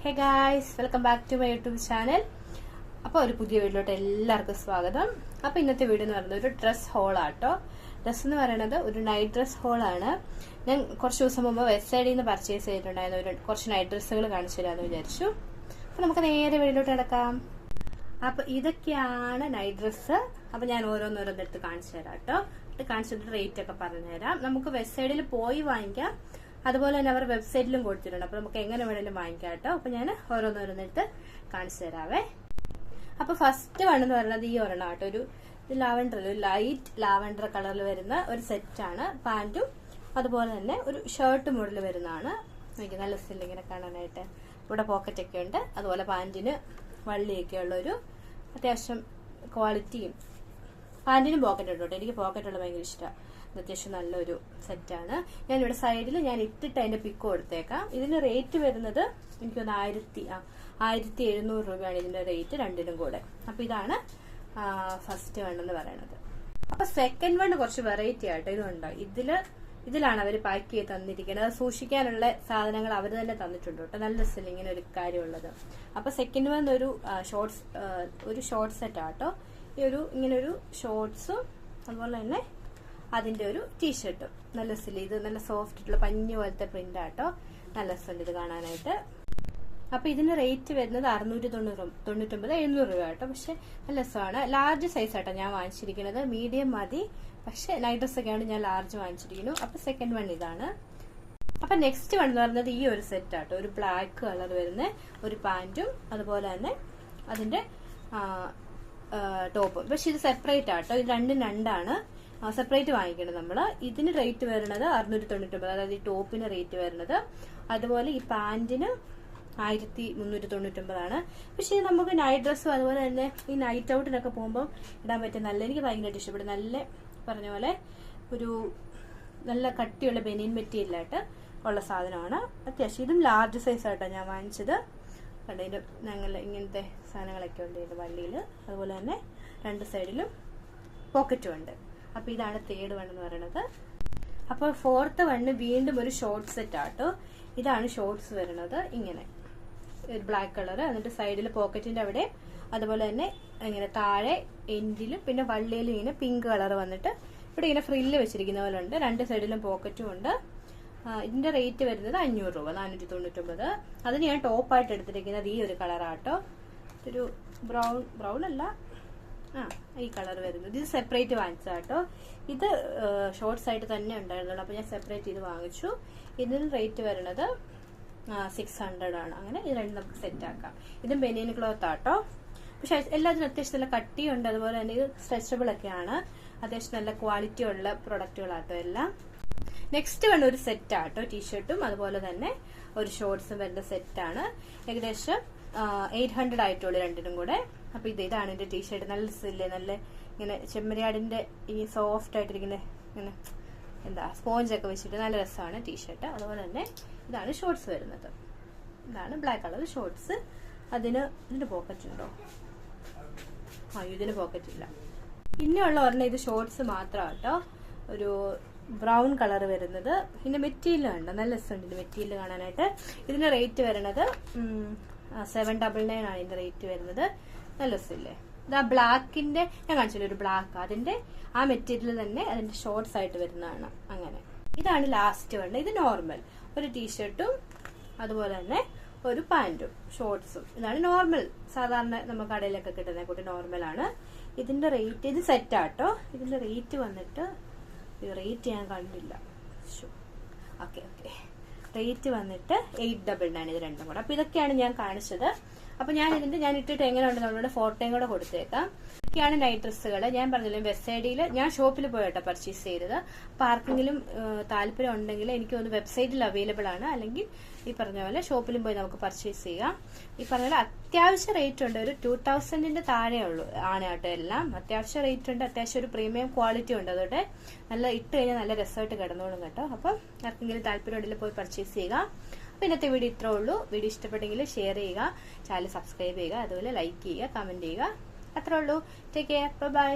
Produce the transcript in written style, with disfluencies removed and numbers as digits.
Hey guys, welcome back to my YouTube channel. അപ്പോൾ ഒരു പുതിയ വീഡിയോയിലോട്ട് എല്ലാവർക്കും സ്വാഗതം. അപ്പോൾ ഇന്നത്തെ വീഡിയോ എന്ന് പറയുന്നത് ഒരു ഡ്രസ് ഹോളാട്ടോ. ഡ്രസ്സ് എന്ന് പറയുന്നത് ഒരു നൈറ്റ് ഡ്രസ് ഹോളാണ്. ഞാൻ കുറച്ച് ദിവസം മുമ്പ് വെബ്സൈറ്റിൽ നിന്ന് പർച്ചേസ് ചെയ്തിട്ടുണ്ടായിരുന്ന കുറച്ച് നൈറ്റ് ഡ്രസ്സുകൾ കാണിച്ചു തരാമെന്ന് വിചാരിച്ചു. അപ്പോൾ നമുക്ക് നേരെ വീഡിയോയിലോട്ട് കിടക്കാം. അപ്പോൾ ഇതൊക്കെയാണ് നൈറ്റ് ഡ്രസ്സ്. അപ്പോൾ ഞാൻ ഓരോന്നോരോന്നെടുത്ത് കാണിച്ചു തരാം കേട്ടോ. ഇത് കാണിച്ചിട്ട് റേറ്റ് ഒക്കെ പറഞ്ഞുതരാം. നമുക്ക് വെബ്സൈറ്റിൽ പോയി വാങ്ങിക്കാം, അതുപോലെ തന്നെ അവർ വെബ്സൈറ്റിലും കൊടുത്തിട്ടുണ്ട്. അപ്പൊ നമുക്ക് എങ്ങനെ വേണേലും വാങ്ങിക്കാം കേട്ടോ. അപ്പൊ ഞാൻ ഓരോന്നോരോന്നെടുത്ത് കാണിച്ചു തരാവേ. അപ്പൊ ഫസ്റ്റ് വൺ എന്ന് പറയുന്നത് ഈ ഒരെണ്ണം കേട്ടോ. ഒരു ലാവൻഡർ, ഒരു ലൈറ്റ് ലാവൻഡർ കളറിൽ വരുന്ന ഒരു സെറ്റാണ്. പാന്റും അതുപോലെ തന്നെ ഒരു ഷർട്ട് മോഡൽ വരുന്നതാണ്. എനിക്ക് നല്ല സ്റ്റിൽ ഇങ്ങനെ കാണാനായിട്ട്. ഇവിടെ പോക്കറ്റ് ഒക്കെ ഉണ്ട്. അതുപോലെ പാന്റിന് വള്ളിയൊക്കെ ഉള്ള ഒരു അത്യാവശ്യം ക്വാളിറ്റിയും. പാന്റിനും പോക്കറ്റ് ഉണ്ട് കേട്ടോ. എനിക്ക് പോക്കറ്റ് ഉള്ള ഭയങ്കര ഇഷ്ടമാണ്. അത്യാവശ്യം നല്ലൊരു സെറ്റാണ്. ഞാനിവിടെ സൈഡിൽ ഞാൻ ഇട്ടിട്ട് അതിന്റെ പിക്ക് കൊടുത്തേക്കാം. ഇതിന്റെ റേറ്റ് വരുന്നത് എനിക്കൊന്ന് 1700 രൂപയാണ് ഇതിന്റെ റേറ്റ് രണ്ടിനും കൂടെ. അപ്പൊ ഇതാണ് ഫസ്റ്റ് വൺ എന്ന് പറയുന്നത്. അപ്പൊ സെക്കൻഡ് വൺ കുറച്ച് വെറൈറ്റി ആയിട്ട് ഇതുണ്ടോ. ഇതിലാണ് അവർ പാക്ക് ചെയ്ത് തന്നിരിക്കുന്നത്. അത് സൂക്ഷിക്കാനുള്ള സാധനങ്ങൾ അവർ തന്നെ തന്നിട്ടുണ്ട് കേട്ടോ. നല്ല സെല്ലിങ്ങിന് ഒരു കാര്യമുള്ളത്. അപ്പൊ സെക്കൻഡ് വൺ ഒരു ഷോർട്ട് സെറ്റ് ആട്ടോ. ഇങ്ങനെ ഒരു ഷോർട്സും അതുപോലെ തന്നെ അതിന്റെ ഒരു ടീഷർട്ടും. നല്ല സിലി, ഇത് നല്ല സോഫ്റ്റ് ആയിട്ടുള്ള പഞ്ഞു പോലത്തെ പ്രിന്റ് ആട്ടോ. നല്ല രസമുണ്ട് ഇത് കാണാനായിട്ട്. അപ്പൊ ഇതിന്റെ റേറ്റ് വരുന്നത് 699 രൂപ ആട്ടോ. പക്ഷെ നല്ല രസമാണ്. ലാർജ് സൈസ് ആട്ടോ ഞാൻ വാങ്ങിച്ചിരിക്കുന്നത്. മീഡിയം മതി, പക്ഷെ നൈറ്റ് ഡ്രസ് ഒക്കെയാണ് ഞാൻ ലാർജ് വാങ്ങിച്ചിരിക്കുന്നു. അപ്പൊ സെക്കൻഡ് വൺ ഇതാണ്. അപ്പൊ നെക്സ്റ്റ് വൺ എന്ന് പറയുന്നത് ഈ ഒരു സെറ്റ് ആട്ടോ. ഒരു ബ്ലാക്ക് കളർ വരുന്ന ഒരു പാന്റും അതുപോലെ തന്നെ അതിന്റെ ടോപ്പും. പക്ഷെ ഇത് സെപ്പറേറ്റ് ആട്ടോ. ഇത് രണ്ടാണ് സെപ്പറേറ്റ് വാങ്ങിക്കണം നമ്മള്. ഇതിന് റേറ്റ് വരുന്നത് 699, അതായത് ഈ ടോപ്പിന് റേറ്റ് വരുന്നത്. അതുപോലെ ഈ പാന്റിന് 1399 പക്ഷെ ഇത് നമുക്ക് നൈറ്റ് ഡ്രസ്സും അതുപോലെ തന്നെ ഈ നൈറ്റ് ഔട്ടിനൊക്കെ പോകുമ്പോൾ ഇടാൻ പറ്റും. എനിക്ക് ഭയങ്കരമായിട്ട് ഇഷ്ടപ്പെടും. നല്ല പറഞ്ഞ പോലെ ഒരു നല്ല കട്ടിയുള്ള ബനിയൻ മെറ്റീരിയലായിട്ട് ഉള്ള സാധനമാണ്. അത്യാവശ്യം ഇതും ലാർജ് സൈസ് ആയിട്ടാണ് ഞാൻ വാങ്ങിച്ചത്. കണ്ടതിന്റെ ഞങ്ങൾ ഇങ്ങനത്തെ സാധനങ്ങളൊക്കെ ഉണ്ട് ഇതിന്റെ വള്ളിയിൽ. അതുപോലെ തന്നെ രണ്ട് സൈഡിലും പോക്കറ്റും ഉണ്ട്. അപ്പൊ ഇതാണ് തേർഡ് വൺ എന്ന് പറയുന്നത്. അപ്പോൾ ഫോർത്ത് വണ്ണ് വീണ്ടും ഒരു ഷോർട്ട് സെറ്റ് ആട്ടോ. ഇതാണ് ഷോർട്സ് വരുന്നത്. ഇങ്ങനെ ബ്ലാക്ക് കളർ, എന്നിട്ട് സൈഡിൽ പോക്കറ്റിന്റെ അവിടെ, അതുപോലെ തന്നെ ഇങ്ങനെ താഴെ എൻഡിലും പിന്നെ വള്ളിയിലും ഇങ്ങനെ പിങ്ക് കളർ വന്നിട്ട് ഇവിടെ ഇങ്ങനെ ഫ്രില്ല് വെച്ചിരിക്കുന്ന പോലെ ഉണ്ട്. രണ്ട് സൈഡിലും പോക്കറ്റും ഉണ്ട്. ഇതിന്റെ റേറ്റ് വരുന്നത് 500 രൂപ, 499. അതിന് ഞാൻ ടോപ്പായിട്ട് എടുത്തിരിക്കുന്നത് ഈ ഒരു കളറാട്ടോ. ഒരു ബ്രൗൺ അല്ല, ഈ കളർ വരുന്നത്. ഇത് സെപ്പറേറ്റ് വാങ്ങിച്ചാട്ടോ. ഇത് ഷോർട്സ് ആയിട്ട് തന്നെ ഉണ്ടായിരുന്നുള്ളൂ. അപ്പൊ ഞാൻ സെപ്പറേറ്റ് ഇത് വാങ്ങിച്ചു. ഇതിന് റേറ്റ് വരുന്നത് 600 ആണ്. അങ്ങനെ ഇത് രണ്ടും നമുക്ക് സെറ്റ് ആക്കാം. ഇതും ബനിയൻ ക്ലോത്ത് ആട്ടോ. പക്ഷെ എല്ലാത്തിനും അത്യാവശ്യം നല്ല കട്ടിയുണ്ട്. അതുപോലെ തന്നെ ഇത് സ്ട്രെച്ചബിൾ ഒക്കെയാണ്. അത്യാവശ്യം നല്ല ക്വാളിറ്റി ഉള്ള പ്രൊഡക്റ്റുകളാട്ടോ എല്ലാം. നെക്സ്റ്റ് വൺ ഒരു സെറ്റ് ആട്ടോ. ടീഷർട്ടും അതുപോലെ തന്നെ ഒരു ഷോർട്സും വരുന്ന സെറ്റാണ്. ഏകദേശം 800 ആയിട്ടുള്ളൂ രണ്ടിനും കൂടെ. അപ്പൊ ഇതാണ് എന്റെ ടീഷർട്ട്. നല്ല സില്ലേ, നല്ല ഇങ്ങനെ ചെമ്മരിയാടിന്റെ ഈ സോഫ്റ്റ് ആയിട്ടിരിക്കുന്ന ഇങ്ങനെ എന്താ സ്പോഞ്ചൊക്കെ വെച്ചിട്ട് നല്ല രസമാണ് ടീഷർട്ട്. അതുപോലെ തന്നെ ഇതാണ് ഷോർട്സ് വരുന്നത്. ഇതാണ് ബ്ലാക്ക് കളർ ഷോർട്സ്. ഇതിന് പോക്കറ്റ് ഉണ്ടോ? ഇതിന് പോക്കറ്റ് ഇല്ല. പിന്നെയുള്ള ഒരെണ്ണം ഇത് ഷോർട്സ് മാത്രമാട്ടോ. ഒരു ബ്രൗൺ കളർ വരുന്നത്. ഇതിന്റെ മെറ്റീരിയൽ ഉണ്ട്, നല്ല രസമുണ്ട് ഇതിന്റെ മെറ്റീരിയൽ കാണാനായിട്ട്. ഇതിന്റെ റേറ്റ് വരുന്നത് 799 ആണ് ഇതിന്റെ റേറ്റ് വരുന്നത്. നല്ല രസമില്ലേ? ഇത് ആ ബ്ലാക്കിന്റെ ഞാൻ കാണിച്ചില്ല, ഒരു ബ്ലാക്ക്, അതിന്റെ ആ മെറ്റീരിയൽ തന്നെ അതിന്റെ ഷോർട്സ് ആയിട്ട് വരുന്നതാണ്. അങ്ങനെ ഇതാണ് ലാസ്റ്റ് വൺ. ഇത് നോർമൽ ഒരു ടീഷർട്ടും അതുപോലെ തന്നെ ഒരു പാന്റും ഷോർട്സും. ഇതാണ് നോർമൽ, സാധാരണ നമുക്ക് കടയിലൊക്കെ കിട്ടുന്ന കൂട്ടി നോർമൽ ആണ്. ഇതിന്റെ റേറ്റ്, ഇത് സെറ്റ് ആട്ടോ. ഇതിന്റെ റേറ്റ് വന്നിട്ട് റേറ്റ് ഞാൻ കണ്ടില്ല. ഓക്കെ റേറ്റ് വന്നിട്ട് 899 ഇത് രണ്ടും കൂടെ. അപ്പൊ ഇതൊക്കെയാണ് ഞാൻ കാണിച്ചത്. അപ്പൊ ഞാൻ ഇട്ടിട്ട് എങ്ങനെയുണ്ട് നമ്മളുടെ ഫോട്ടോയും കൂടെ കൊടുത്തേക്കാം. ഇതൊക്കെയാണ് നൈറ്റ് ഡ്രസ്സുകൾ. ഞാൻ പറഞ്ഞില്ലേ വെബ്സൈറ്റിൽ, ഞാൻ ഷോപ്പിൽ പോയിട്ടോ പർച്ചേസ് ചെയ്തത്. അപ്പൊ ആർക്കെങ്കിലും താല്പര്യം ഉണ്ടെങ്കിൽ എനിക്ക് ഒന്ന് വെബ്സൈറ്റിൽ അവൈലബിൾ ആണ്. അല്ലെങ്കിൽ ഈ പറഞ്ഞ പോലെ ഷോപ്പിലും പോയി നമുക്ക് പർച്ചേസ് ചെയ്യാം. ഈ പറഞ്ഞ പോലെ അത്യാവശ്യം റേറ്റ് ഉണ്ട്. ഒരു 2000 താഴെ ഉള്ളൂ ആണ് കേട്ടോ എല്ലാം. അത്യാവശ്യം റേറ്റ് ഉണ്ട്. അത്യാവശ്യം ഒരു പ്രീമിയം ക്വാളിറ്റി ഉണ്ട്. അതോടെ നല്ല ഇട്ട് കഴിഞ്ഞാൽ നല്ല രസമായിട്ട് കിടന്നോളും കേട്ടോ. അപ്പം ആർക്കെങ്കിലും താല്പര്യം ഉണ്ടെങ്കിൽ പോയി പർച്ചേസ് ചെയ്യുക. അപ്പൊ ഇന്നത്തെ വീഡിയോ ഇത്രേ ഉള്ളൂ. വീഡിയോ ഇഷ്ടപ്പെട്ടെങ്കിൽ ഷെയർ ചെയ്യുക, ചാനൽ സബ്സ്ക്രൈബ് ചെയ്യുക, അതുപോലെ ലൈക്ക് ചെയ്യുക, കമന്റ് ചെയ്യുക. അത്രേ ഉള്ളൂ. Take care, by.